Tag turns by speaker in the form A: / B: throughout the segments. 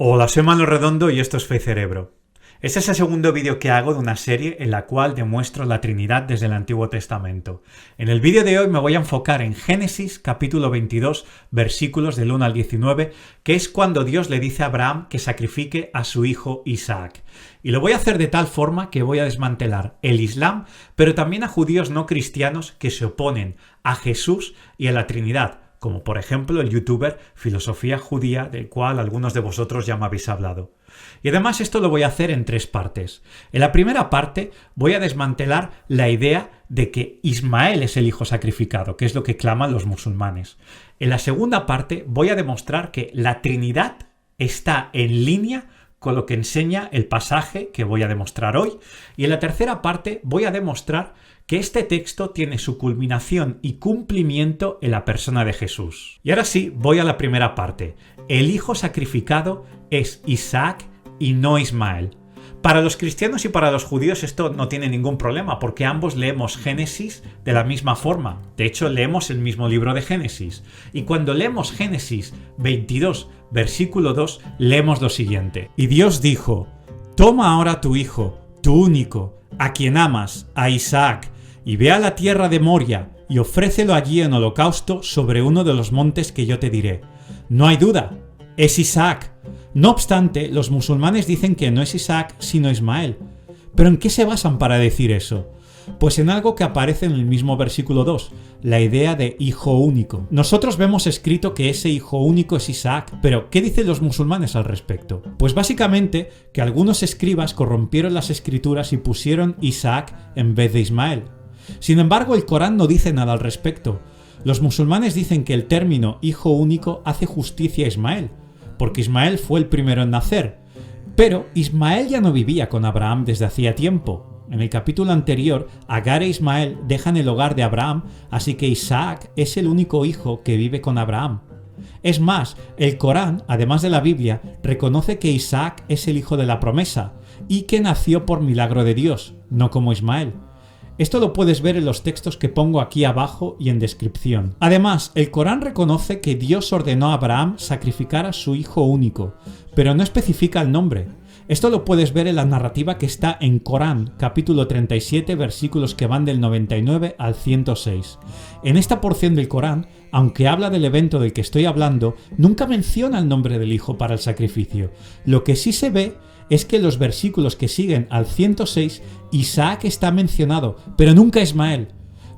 A: Hola, soy Manuel Redondo y esto es Fe y Cerebro. Este es el segundo vídeo que hago de una serie en la cual demuestro la Trinidad desde el Antiguo Testamento. En el vídeo de hoy me voy a enfocar en Génesis capítulo 22, versículos del 1 al 19, que es cuando Dios le dice a Abraham que sacrifique a su hijo Isaac. Y lo voy a hacer de tal forma que voy a desmantelar el Islam, pero también a judíos no cristianos que se oponen a Jesús y a la Trinidad, como por ejemplo el youtuber Filosofía Judía, del cual algunos de vosotros ya me habéis hablado. Y además esto lo voy a hacer en tres partes. En la primera parte voy a desmantelar la idea de que Ismael es el hijo sacrificado, que es lo que claman los musulmanes. En la segunda parte voy a demostrar que la Trinidad está en línea con lo que enseña el pasaje que voy a demostrar hoy. Y en la tercera parte voy a demostrar que este texto tiene su culminación y cumplimiento en la persona de Jesús. Y ahora sí, voy a la primera parte. El hijo sacrificado es Isaac y no Ismael. Para los cristianos y para los judíos esto no tiene ningún problema, porque ambos leemos Génesis de la misma forma. De hecho, leemos el mismo libro de Génesis. Y cuando leemos Génesis 22, versículo 2, leemos lo siguiente. Y Dios dijo: toma ahora tu hijo, tu único, a quien amas, a Isaac, y ve a la tierra de Moria, y ofrécelo allí en holocausto sobre uno de los montes que yo te diré. No hay duda, es Isaac. No obstante, los musulmanes dicen que no es Isaac, sino Ismael. ¿Pero en qué se basan para decir eso? Pues en algo que aparece en el mismo versículo 2, la idea de hijo único. Nosotros vemos escrito que ese hijo único es Isaac, pero ¿qué dicen los musulmanes al respecto? Pues básicamente que algunos escribas corrompieron las escrituras y pusieron Isaac en vez de Ismael. Sin embargo, el Corán no dice nada al respecto. Los musulmanes dicen que el término hijo único hace justicia a Ismael, porque Ismael fue el primero en nacer. Pero Ismael ya no vivía con Abraham desde hacía tiempo. En el capítulo anterior, Agar e Ismael dejan el hogar de Abraham, así que Isaac es el único hijo que vive con Abraham. Es más, el Corán, además de la Biblia, reconoce que Isaac es el hijo de la promesa y que nació por milagro de Dios, no como Ismael. Esto lo puedes ver en los textos que pongo aquí abajo y en descripción. Además, el Corán reconoce que Dios ordenó a Abraham sacrificar a su hijo único, pero no especifica el nombre. Esto lo puedes ver en la narrativa que está en Corán, capítulo 37, versículos que van del 99 al 106. En esta porción del Corán, aunque habla del evento del que estoy hablando, nunca menciona el nombre del hijo para el sacrificio. Lo que sí se ve es que en los versículos que siguen al 106, Isaac está mencionado, pero nunca Ismael.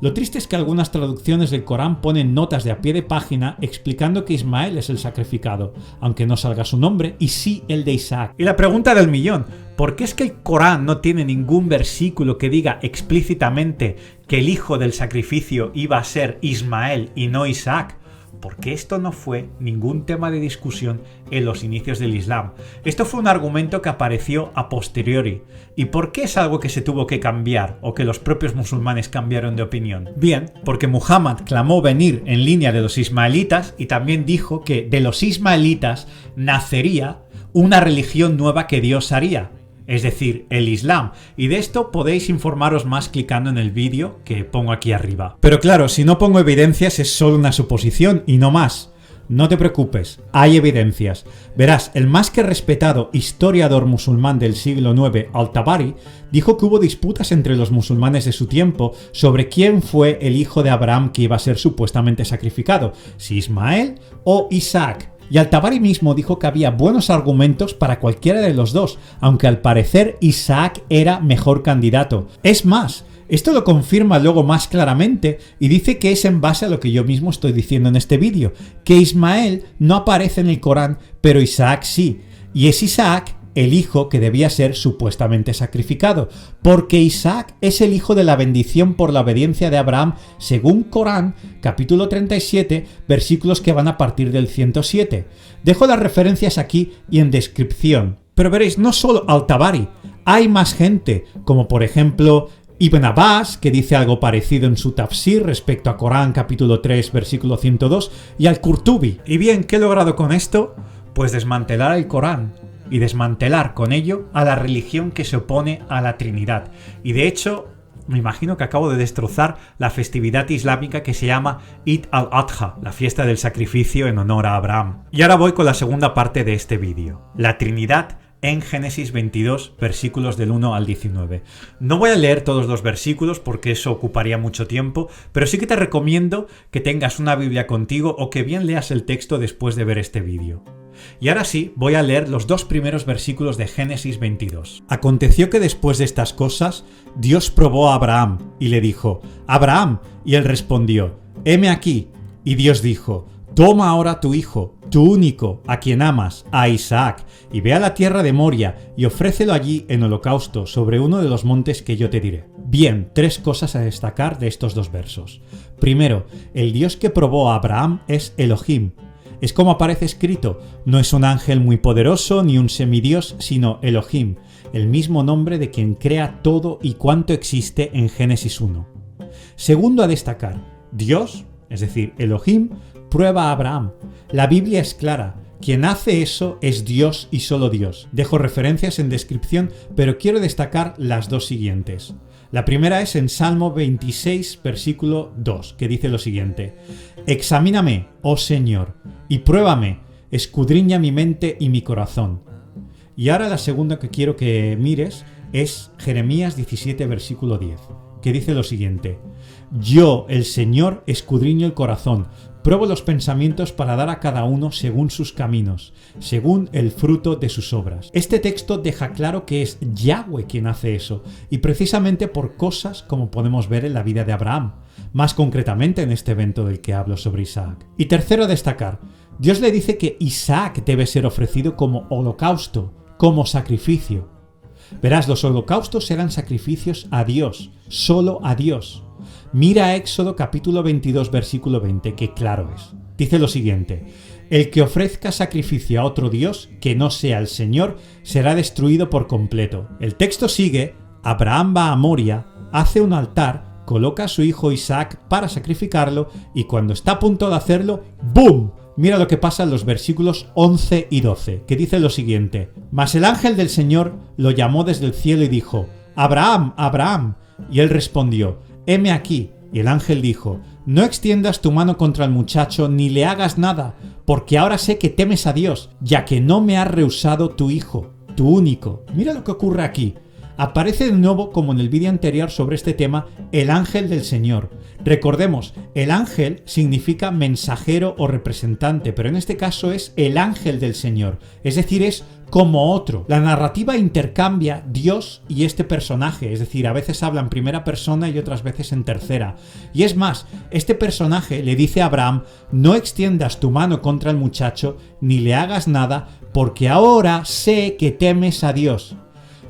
A: Lo triste es que algunas traducciones del Corán ponen notas de a pie de página explicando que Ismael es el sacrificado, aunque no salga su nombre, y sí el de Isaac. Y la pregunta del millón: ¿por qué es que el Corán no tiene ningún versículo que diga explícitamente que el hijo del sacrificio iba a ser Ismael y no Isaac? Porque esto no fue ningún tema de discusión en los inicios del Islam. Esto fue un argumento que apareció a posteriori. ¿Y por qué es algo que se tuvo que cambiar o que los propios musulmanes cambiaron de opinión? Bien, porque Muhammad clamó venir en línea de los ismaelitas y también dijo que de los ismaelitas nacería una religión nueva que Dios haría, es decir, el Islam, y de esto podéis informaros más clicando en el vídeo que pongo aquí arriba. Pero claro, si no pongo evidencias es solo una suposición y no más. No te preocupes, hay evidencias. Verás, el más que respetado historiador musulmán del siglo IX, Al-Tabari, dijo que hubo disputas entre los musulmanes de su tiempo sobre quién fue el hijo de Abraham que iba a ser supuestamente sacrificado, si Ismael o Isaac. Y Al-Tabari mismo dijo que había buenos argumentos para cualquiera de los dos, aunque al parecer Isaac era mejor candidato. Es más, esto lo confirma luego más claramente y dice que es en base a lo que yo mismo estoy diciendo en este vídeo, que Ismael no aparece en el Corán, pero Isaac sí, y es Isaac el hijo que debía ser supuestamente sacrificado, porque Isaac es el hijo de la bendición por la obediencia de Abraham, según Corán, capítulo 37, versículos que van a partir del 107. Dejo las referencias aquí y en descripción. Pero veréis, no solo Al-Tabari, hay más gente, como por ejemplo Ibn Abbas, que dice algo parecido en su tafsir respecto a Corán, capítulo 3, versículo 102, y Al-Qurtubi. Y bien, ¿qué he logrado con esto? Pues desmantelar el Corán y desmantelar con ello a la religión que se opone a la Trinidad. Y de hecho, me imagino que acabo de destrozar la festividad islámica que se llama Eid al-Adha, la fiesta del sacrificio en honor a Abraham. Y ahora voy con la segunda parte de este vídeo, la Trinidad en Génesis 22, versículos del 1 al 19. No voy a leer todos los versículos porque eso ocuparía mucho tiempo, pero sí que te recomiendo que tengas una Biblia contigo o que bien leas el texto después de ver este vídeo. Y ahora sí, voy a leer los dos primeros versículos de Génesis 22. Aconteció que después de estas cosas, Dios probó a Abraham y le dijo: Abraham, y él respondió: heme aquí. Y Dios dijo: toma ahora tu hijo, tu único, a quien amas, a Isaac, y ve a la tierra de Moria y ofrécelo allí en holocausto sobre uno de los montes que yo te diré. Bien, tres cosas a destacar de estos dos versos. Primero, el Dios que probó a Abraham es Elohim. Es como aparece escrito, no es un ángel muy poderoso ni un semidios, sino Elohim, el mismo nombre de quien crea todo y cuanto existe en Génesis 1. Segundo a destacar, Dios, es decir, Elohim, prueba a Abraham. La Biblia es clara, quien hace eso es Dios y solo Dios. Dejo referencias en descripción, pero quiero destacar las dos siguientes. La primera es en Salmo 26, versículo 2, que dice lo siguiente: examíname, oh Señor, y pruébame, escudriña mi mente y mi corazón. Y ahora la segunda que quiero que mires es Jeremías 17, versículo 10, que dice lo siguiente: yo, el Señor, escudriño el corazón, pruebo los pensamientos para dar a cada uno según sus caminos, según el fruto de sus obras. Este texto deja claro que es Yahweh quien hace eso, y precisamente por cosas como podemos ver en la vida de Abraham, más concretamente en este evento del que hablo sobre Isaac. Y tercero a destacar, Dios le dice que Isaac debe ser ofrecido como holocausto, como sacrificio. Verás, los holocaustos eran sacrificios a Dios, solo a Dios. Mira Éxodo capítulo 22, versículo 20, que claro es. Dice lo siguiente: el que ofrezca sacrificio a otro Dios que no sea el Señor será destruido por completo. El texto sigue: Abraham va a Moria, hace un altar, coloca a su hijo Isaac para sacrificarlo y cuando está a punto de hacerlo, ¡boom! Mira lo que pasa en los versículos 11 y 12, que dice lo siguiente: mas el ángel del Señor lo llamó desde el cielo y dijo: Abraham, Abraham. Y él respondió: heme aquí. Y el ángel dijo: no extiendas tu mano contra el muchacho ni le hagas nada, porque ahora sé que temes a Dios, ya que no me has rehusado tu hijo, tu único. Mira lo que ocurre aquí. Aparece de nuevo, como en el vídeo anterior sobre este tema, el ángel del Señor. Recordemos, el ángel significa mensajero o representante, pero en este caso es el ángel del Señor, es decir, es como otro. La narrativa intercambia Dios y este personaje, es decir, a veces habla en primera persona y otras veces en tercera. Y es más, este personaje le dice a Abraham: no extiendas tu mano contra el muchacho ni le hagas nada, porque ahora sé que temes a Dios.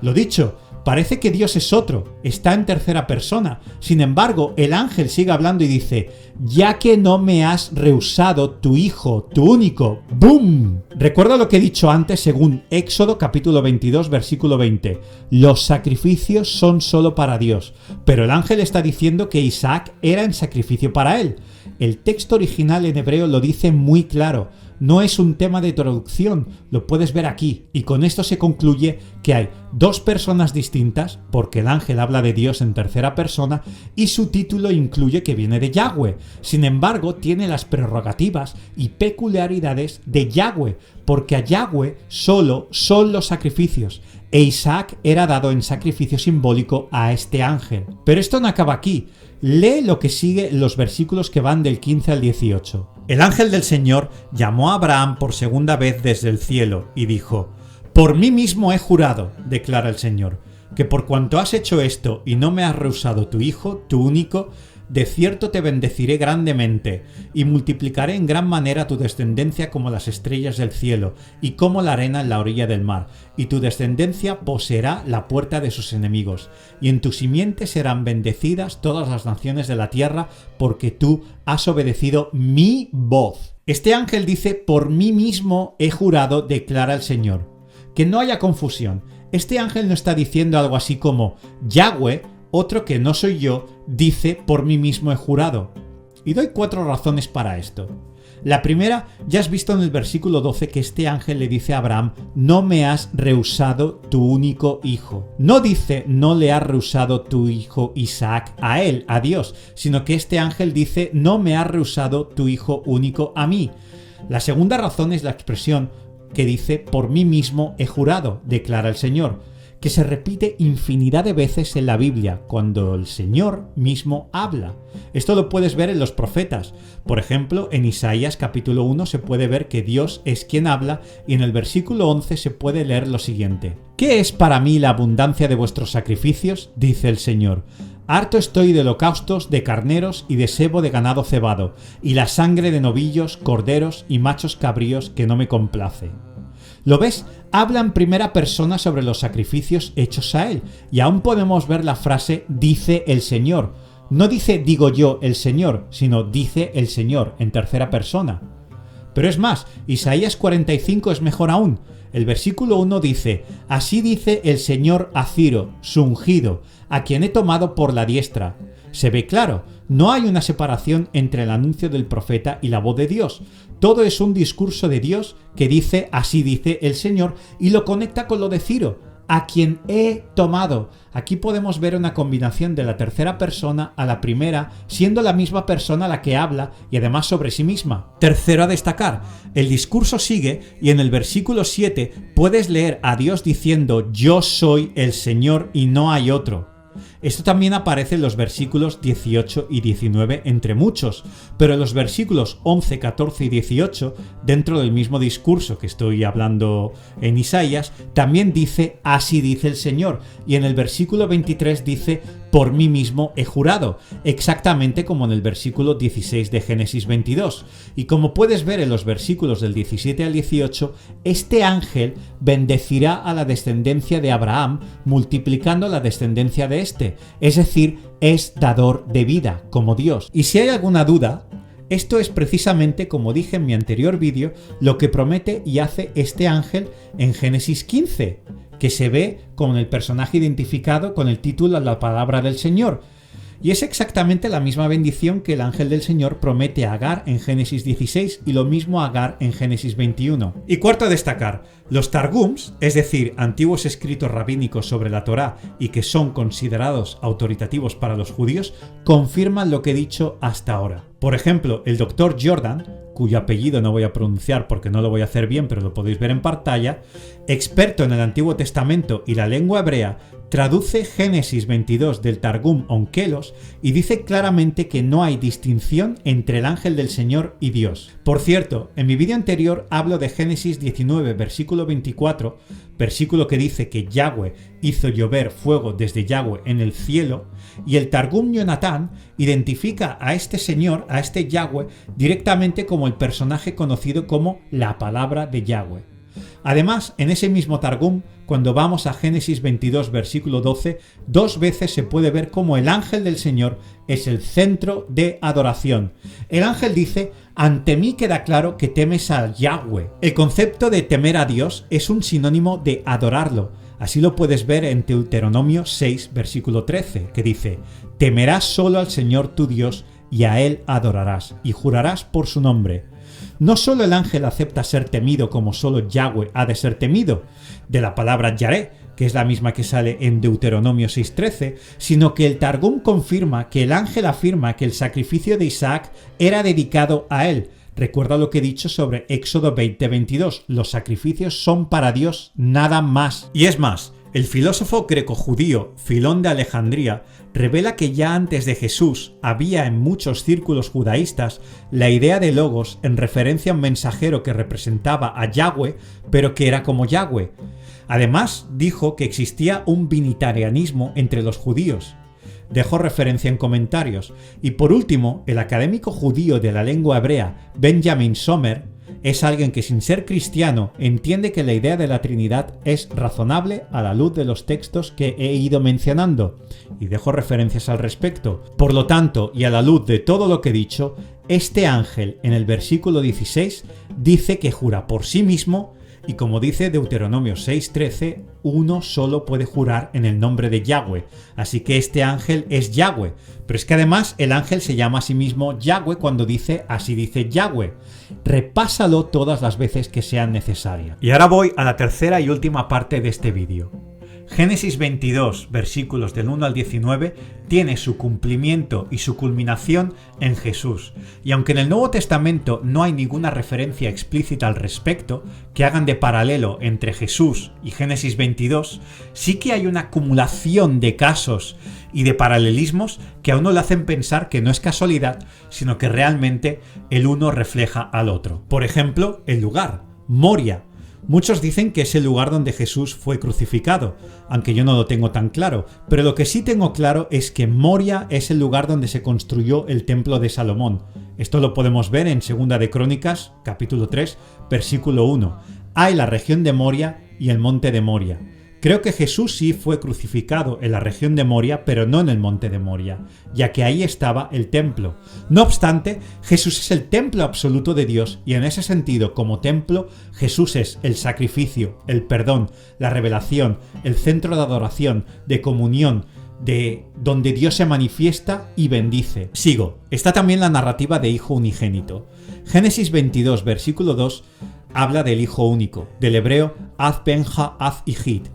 A: Lo dicho, parece que Dios es otro, está en tercera persona. Sin embargo, el ángel sigue hablando y dice: ya que no me has rehusado tu hijo, tu único. ¡Bum! Recuerda lo que he dicho antes según Éxodo capítulo 22, versículo 20. Los sacrificios son solo para Dios, pero el ángel está diciendo que Isaac era en sacrificio para él. El texto original en hebreo lo dice muy claro. No es un tema de traducción, lo puedes ver aquí. Y con esto se concluye que hay dos personas distintas, porque el ángel habla de Dios en tercera persona y su título incluye que viene de Yahweh. Sin embargo, tiene las prerrogativas y peculiaridades de Yahweh, porque a Yahweh solo son los sacrificios, e Isaac era dado en sacrificio simbólico a este ángel. Pero esto no acaba aquí. Lee lo que sigue en los versículos que van del 15 al 18. El ángel del Señor llamó a Abraham por segunda vez desde el cielo y dijo: por mí mismo he jurado, declara el Señor, que por cuanto has hecho esto y no me has rehusado tu hijo, tu único, de cierto te bendeciré grandemente y multiplicaré en gran manera tu descendencia como las estrellas del cielo y como la arena en la orilla del mar, y tu descendencia poseerá la puerta de sus enemigos, y en tu simiente serán bendecidas todas las naciones de la tierra, porque tú has obedecido mi voz. Este ángel dice: por mí mismo he jurado, declara el Señor. Que no haya confusión, este ángel no está diciendo algo así como: Yahweh, otro que no soy yo, dice: por mí mismo he jurado. Y doy 4 razones para esto. La primera, ya has visto en el versículo 12 que este ángel le dice a Abraham: no me has rehusado tu único hijo. No dice: no le has rehusado tu hijo Isaac a él, a Dios, sino que este ángel dice: no me has rehusado tu hijo único a mí. La segunda razón es la expresión que dice: por mí mismo he jurado, declara el Señor, que se repite infinidad de veces en la Biblia, cuando el Señor mismo habla. Esto lo puedes ver en los profetas. Por ejemplo, en Isaías capítulo 1 se puede ver que Dios es quien habla, y en el versículo 11 se puede leer lo siguiente: ¿qué es para mí la abundancia de vuestros sacrificios?, dice el Señor. Harto estoy de holocaustos, de carneros y de sebo de ganado cebado, y la sangre de novillos, corderos y machos cabríos que no me complace. ¿Lo ves? Habla en primera persona sobre los sacrificios hechos a él, y aún podemos ver la frase dice el Señor. No dice digo yo el Señor, sino dice el Señor en tercera persona. Pero es más, Isaías 45 es mejor aún. El versículo 1 dice: así dice el Señor a Ciro, su ungido, a quien he tomado por la diestra. Se ve claro, no hay una separación entre el anuncio del profeta y la voz de Dios. Todo es un discurso de Dios que dice así dice el Señor, y lo conecta con lo de Ciro, a quien he tomado. Aquí podemos ver una combinación de la tercera persona a la primera, siendo la misma persona la que habla y además sobre sí misma. Tercero a destacar, el discurso sigue y en el versículo 7 puedes leer a Dios diciendo: yo soy el Señor y no hay otro. Esto también aparece en los versículos 18 y 19 entre muchos, pero en los versículos 11, 14 y 18, dentro del mismo discurso que estoy hablando en Isaías, también dice así dice el Señor, y en el versículo 23 dice por mí mismo he jurado, exactamente como en el versículo 16 de Génesis 22. Y como puedes ver en los versículos del 17 al 18, este ángel bendecirá a la descendencia de Abraham, multiplicando la descendencia de este, es decir, es dador de vida, como Dios. Y si hay alguna duda, esto es precisamente, como dije en mi anterior vídeo, lo que promete y hace este ángel en Génesis 15, que se ve con el personaje identificado con el título La palabra del Señor. Y es exactamente la misma bendición que el ángel del Señor promete a Agar en Génesis 16 y lo mismo a Agar en Génesis 21. Y cuarto a destacar, los Targums, es decir, antiguos escritos rabínicos sobre la Torá y que son considerados autoritativos para los judíos, confirman lo que he dicho hasta ahora. Por ejemplo, el Dr. Jordan, cuyo apellido no voy a pronunciar porque no lo voy a hacer bien, pero lo podéis ver en pantalla, experto en el Antiguo Testamento y la lengua hebrea, traduce Génesis 22 del Targum Onkelos y dice claramente que no hay distinción entre el ángel del Señor y Dios. Por cierto, en mi vídeo anterior hablo de Génesis 19, versículo 24, versículo que dice que Yahweh hizo llover fuego desde Yahweh en el cielo, y el Targum Yonatán identifica a este Señor, a este Yahweh, directamente como el personaje conocido como la palabra de Yahweh. Además, en ese mismo Targum, cuando vamos a Génesis 22, versículo 12, 2 veces se puede ver cómo el ángel del Señor es el centro de adoración. El ángel dice: ante mí queda claro que temes a Yahweh. El concepto de temer a Dios es un sinónimo de adorarlo. Así lo puedes ver en Deuteronomio 6, versículo 13, que dice: temerás solo al Señor tu Dios y a Él adorarás, y jurarás por su nombre. No solo el ángel acepta ser temido como solo Yahweh ha de ser temido, de la palabra Yareh, que es la misma que sale en Deuteronomio 6.13, sino que el Targum confirma que el ángel afirma que el sacrificio de Isaac era dedicado a él. Recuerda lo que he dicho sobre Éxodo 20:22, los sacrificios son para Dios, nada más. Y es más, el filósofo greco-judío Filón de Alejandría revela que ya antes de Jesús había en muchos círculos judaístas la idea de Logos en referencia a un mensajero que representaba a Yahweh, pero que era como Yahweh. Además, dijo que existía un binitarianismo entre los judíos. Dejo referencia en comentarios. Y por último, el académico judío de la lengua hebrea Benjamin Sommer es alguien que, sin ser cristiano, entiende que la idea de la Trinidad es razonable a la luz de los textos que he ido mencionando, y dejo referencias al respecto. Por lo tanto, y a la luz de todo lo que he dicho, este ángel en el versículo 16 dice que jura por sí mismo Y como dice Deuteronomio 6:13, uno solo puede jurar en el nombre de Yahweh, así que este ángel es Yahweh. Pero es que además el ángel se llama a sí mismo Yahweh cuando dice así dice Yahweh. Repásalo todas las veces que sean necesarias. Y ahora voy a la tercera y última parte de este vídeo. Génesis 22, versículos del 1 al 19, tiene su cumplimiento y su culminación en Jesús. Y aunque en el Nuevo Testamento no hay ninguna referencia explícita al respecto, que hagan de paralelo entre Jesús y Génesis 22, sí que hay una acumulación de casos y de paralelismos que a uno le hacen pensar que no es casualidad, sino que realmente el uno refleja al otro. Por ejemplo, el lugar, Moria. Muchos dicen que es el lugar donde Jesús fue crucificado, aunque yo no lo tengo tan claro, pero lo que sí tengo claro es que Moria es el lugar donde se construyó el templo de Salomón. Esto lo podemos ver en 2 de Crónicas, capítulo 3, versículo 1. Hay la región de Moria y el monte de Moria. Creo que Jesús sí fue crucificado en la región de Moria, pero no en el monte de Moria, ya que ahí estaba el templo. No obstante, Jesús es el templo absoluto de Dios y en ese sentido, como templo, Jesús es el sacrificio, el perdón, la revelación, el centro de adoración, de comunión, de donde Dios se manifiesta y bendice. Sigo. Está también la narrativa de hijo unigénito. Génesis 22, versículo 2, habla del hijo único, del hebreo Az Benja Az Ijit,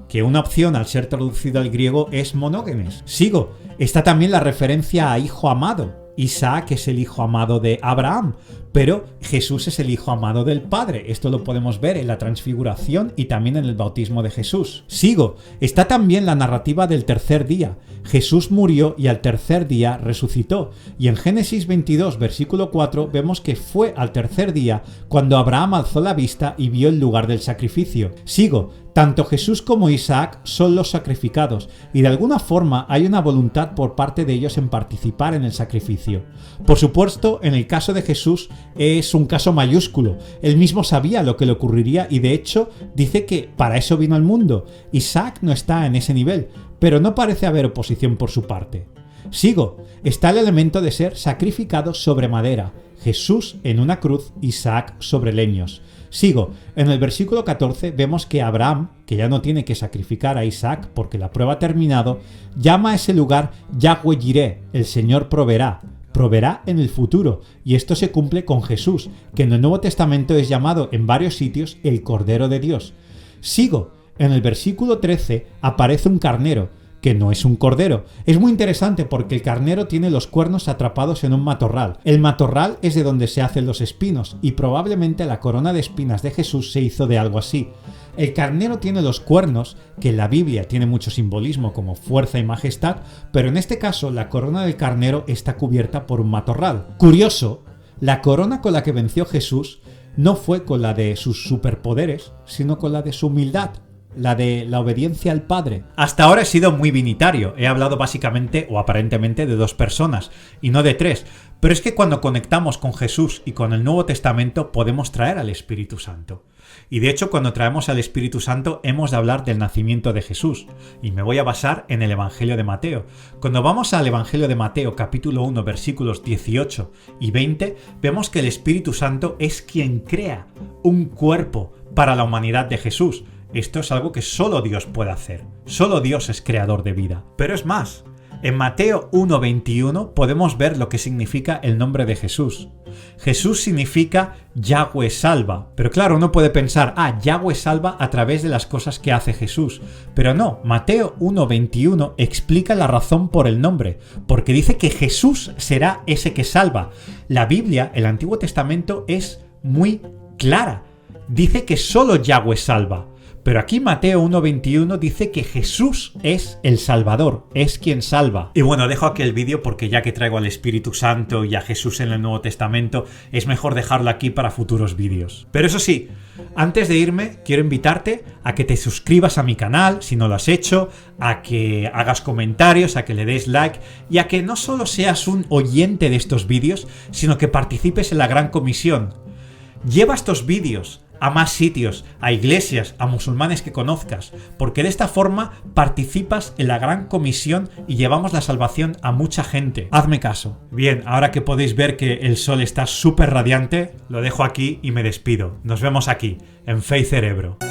A: que una opción al ser traducido al griego es monógenes. Sigo. Está también la referencia a hijo amado. Isaac es el hijo amado de Abraham, pero Jesús es el hijo amado del Padre. Esto lo podemos ver en la transfiguración y también en el bautismo de Jesús. Sigo. Está también la narrativa del tercer día. Jesús murió y al tercer día resucitó. Y en Génesis 22, versículo 4, vemos que fue al tercer día cuando Abraham alzó la vista y vio el lugar del sacrificio. Sigo. Tanto Jesús como Isaac son los sacrificados, y de alguna forma hay una voluntad por parte de ellos en participar en el sacrificio. Por supuesto, en el caso de Jesús es un caso mayúsculo. Él mismo sabía lo que le ocurriría y de hecho dice que para eso vino al mundo. Isaac no está en ese nivel, pero no parece haber oposición por su parte. Sigo. Está el elemento de ser sacrificado sobre madera. Jesús en una cruz, Isaac sobre leños. Sigo. En el versículo 14 vemos que Abraham, que ya no tiene que sacrificar a Isaac porque la prueba ha terminado, llama a ese lugar Yahweh Jireh, el Señor proveerá. Proveerá en el futuro, y esto se cumple con Jesús, que en el Nuevo Testamento es llamado en varios sitios el Cordero de Dios. Sigo. En el versículo 13 aparece un carnero, que no es un cordero. Es muy interesante porque el carnero tiene los cuernos atrapados en un matorral. El matorral es de donde se hacen los espinos y probablemente la corona de espinas de Jesús se hizo de algo así. El carnero tiene los cuernos, que en la Biblia tiene mucho simbolismo como fuerza y majestad, pero en este caso la corona del carnero está cubierta por un matorral. Curioso, la corona con la que venció Jesús no fue con la de sus superpoderes, sino con la de su humildad. La de la obediencia al Padre. Hasta ahora he sido muy binitario, he hablado básicamente o aparentemente de dos personas y no de tres, pero es que cuando conectamos con Jesús y con el Nuevo Testamento podemos traer al Espíritu Santo. Y de hecho cuando traemos al Espíritu Santo hemos de hablar del nacimiento de Jesús y me voy a basar en el Evangelio de Mateo. Cuando vamos al Evangelio de Mateo capítulo 1 versículos 18 y 20 vemos que el Espíritu Santo es quien crea un cuerpo para la humanidad de Jesús. Esto es algo que solo Dios puede hacer. Solo Dios es creador de vida. Pero es más, en Mateo 1:21 podemos ver lo que significa el nombre de Jesús. Jesús significa Yahweh salva. Pero claro, uno puede pensar, Yahweh salva a través de las cosas que hace Jesús. Pero no, Mateo 1:21 explica la razón por el nombre, porque dice que Jesús será ese que salva. La Biblia, el Antiguo Testamento, es muy clara. Dice que solo Yahweh salva. Pero aquí Mateo 1:21 dice que Jesús es el Salvador, es quien salva. Y bueno, dejo aquí el vídeo porque ya que traigo al Espíritu Santo y a Jesús en el Nuevo Testamento, es mejor dejarlo aquí para futuros vídeos. Pero eso sí, antes de irme, quiero invitarte a que te suscribas a mi canal, si no lo has hecho, a que hagas comentarios, a que le des like y a que no solo seas un oyente de estos vídeos, sino que participes en la Gran Comisión. Lleva estos vídeos a más sitios, a iglesias, a musulmanes que conozcas, porque de esta forma participas en la gran comisión y llevamos la salvación a mucha gente. Hazme caso. Bien, ahora que podéis ver que el sol está súper radiante, lo dejo aquí y me despido. Nos vemos aquí, en Faith Cerebro.